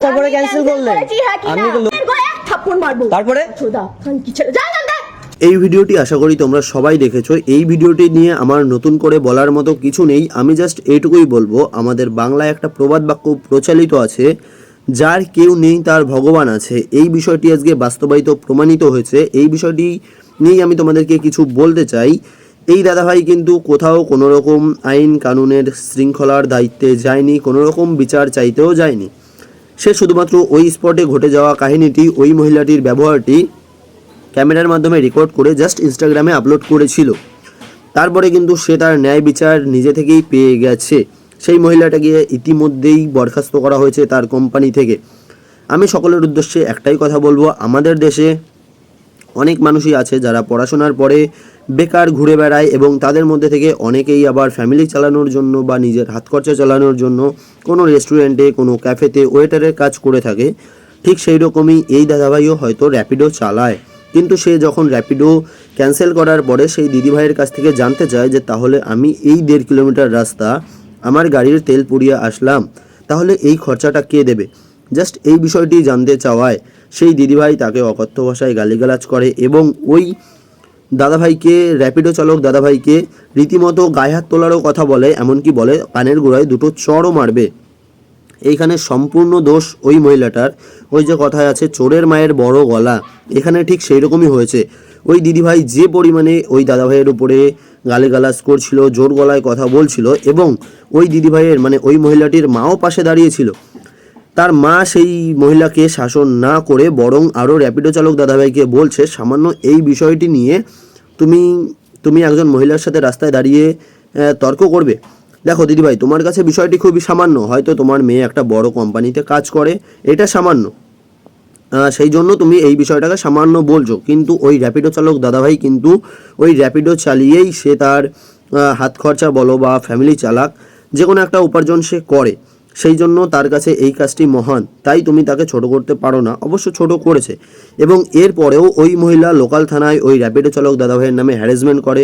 তারপরে ক্যান্সেল করলে আমি তারপরে এই ভিডিওটি আশা করি তোমরা সবাই দেখেছো। এই ভিডিওটি নিয়ে আমার নতুন করে বলার মতো কিছু নেই। আমি জাস্ট এইটুকুই বলবো, আমাদের বাংলায় একটা প্রবাদ বাক্য প্রচলিত আছে, যার কেউ নেই তার ভগবান আছে। এই বিষয়টি আজকে বাস্তবায়িত প্রমাণিত হয়েছে। এই বিষয়টি নিয়েই আমি তোমাদেরকে কিছু বলতে চাই। এই দাদাভাই কিন্তু কোথাও কোনো রকম আইন কানুনের শৃঙ্খলার দায়িত্বে যায়নি, কোনো রকম বিচার চাইতেও যায়নি। সে শুধুমাত্র ওই স্পটে ঘটে যাওয়া কাহিনীটি, ওই মহিলাটির ব্যবহারটি ক্যামেরার মাধ্যমে রেকর্ড করে জাস্ট ইনস্টাগ্রামে আপলোড করেছিল। তারপরে কিন্তু সে তার ন্যায় বিচার নিজে থেকেই পেয়ে গেছে। সেই মহিলাটাকে ইতিমধ্যেই বরখাস্ত করা হয়েছে তার কোম্পানি থেকে। আমি সকলের উদ্দেশ্যে একটাই কথা বলবো, আমাদের দেশে অনেক মানুষই আছে যারা পড়াশোনার পরে বেকার ঘুরে বেড়ায় এবং তাদের মধ্যে থেকে অনেকেই আবার ফ্যামিলি চালানোর জন্য বা নিজের হাত খরচা চালানোর জন্য কোনো রেস্টুরেন্টে, কোনো ক্যাফেতে ওয়েটারের কাজ করে থাকে। ঠিক সেই রকমই এই দাদাভাইও হয়তো র্যাপিডো চালায়, কিন্তু সে যখন র্যাপিডো ক্যান্সেল করার পরে সেই দিদিভাইয়ের কাছ থেকে জানতে চায় যে তাহলে আমি এই 1.5 কিলোমিটার রাস্তা আমার গাড়ির তেল পুড়িয়ে আসলাম, তাহলে এই খরচাটা কে দেবে? জাস্ট এই বিষয়টি জানতে চাওয়ায় সেই দিদিভাই তাকে অকথ্য ভাষায় গালিগালাজ করে এবং ওই দাদাভাইকে, র্যাপিডো চালক দাদাভাইকে রীতিমতো গায়ে হাত তোলারও কথা বলে, এমনকি বলে কানের গোড়ায় দুটো চড়ও মারবে। এইখানে সম্পূর্ণ দোষ ওই মহিলাটার। ওই যে কথায় আছে, চোরের মায়ের বড় গলা, এখানে ঠিক সেই রকমই হয়েছে। ওই দিদিভাই যে পরিমাণে ওই দাদাভাইয়ের উপরে গালিগালাজ করছিল, জোর গলায় কথা বলছিল, এবং ওই দিদিভাইয়ের মানে ওই মহিলাটির মাও পাশে দাঁড়িয়েছিল। তার মা সেই মহিলাকে শাসন না করে বরং আরও র্যাপিডো চালক দাদাভাইকে বলছে, সামান্য এই বিষয়টি নিয়ে তুমি একজন মহিলার সাথে রাস্তায় দাঁড়িয়ে তর্ক করবে? দেখো দিদিভাই, তোমার কাছে বিষয়টি খুবই সামান্য, হয়তো তোমার মেয়ে একটা বড় কোম্পানিতে কাজ করে, এটা সামান্য, সেই জন্য তুমি এই বিষয়টাকে সামান্য বলছো। কিন্তু ওই র্যাপিডো চালক দাদাভাই কিন্তু ওই র্যাপিডো চালিয়েই সে তার হাত খরচা বলো বা ফ্যামিলি চালাক, যে কোনো একটা উপার্জন সে করে। সেই জন্য তার কাছে এই কাজটি মহান, তাই তুমি তাকে ছোট করতে পারো না। অবশ্য ছোট করেছে, এবং এরপরেও ওই মহিলা লোকাল থানায় ওই র্যাপিডো চালক দাদাভাইয়ের নামে হ্যারাসমেন্ট করে।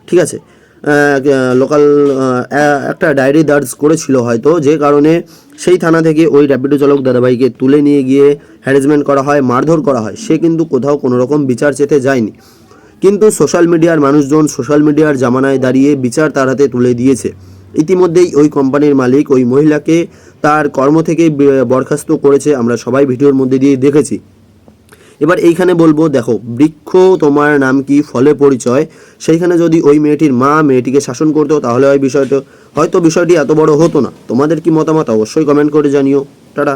ঠিক আছে, লোকাল একটা ডায়েরি দর্জ করেছিল হয়তো, যে কারণে সেই থানা থেকে ওই র্যাপিডো চালক দাদাভাইকে তুলে নিয়ে গিয়ে হ্যারাসমেন্ট করা হয়, মারধর করা হয়। সে কিন্তু কোথাও কোনো রকম বিচার চেতে যায়নি, কিন্তু সোশ্যাল মিডিয়ার মানুষজন সোশ্যাল মিডিয়ার জামানায় দাঁড়িয়ে বিচার তার হাতে তুলে দিয়েছে। ইতিমধ্যেই ওই কোম্পানির মালিক ওই মহিলাকে তার কর্ম থেকে বরখাস্ত করেছে, আমরা সবাই ভিডিওর মধ্যে দিয়ে দেখেছি। এবার এইখানে বলবো, দেখো, বৃক্ষ তোমার নাম কি ফলে পরিচয়, সেইখানে যদি ওই মেয়েটির মা মেয়েটিকে শাসন করতো তাহলে হয়তো বিষয়টি এত বড় হতো না। তোমাদের কি মতামত অবশ্যই কমেন্ট করে জানিও। টাটা।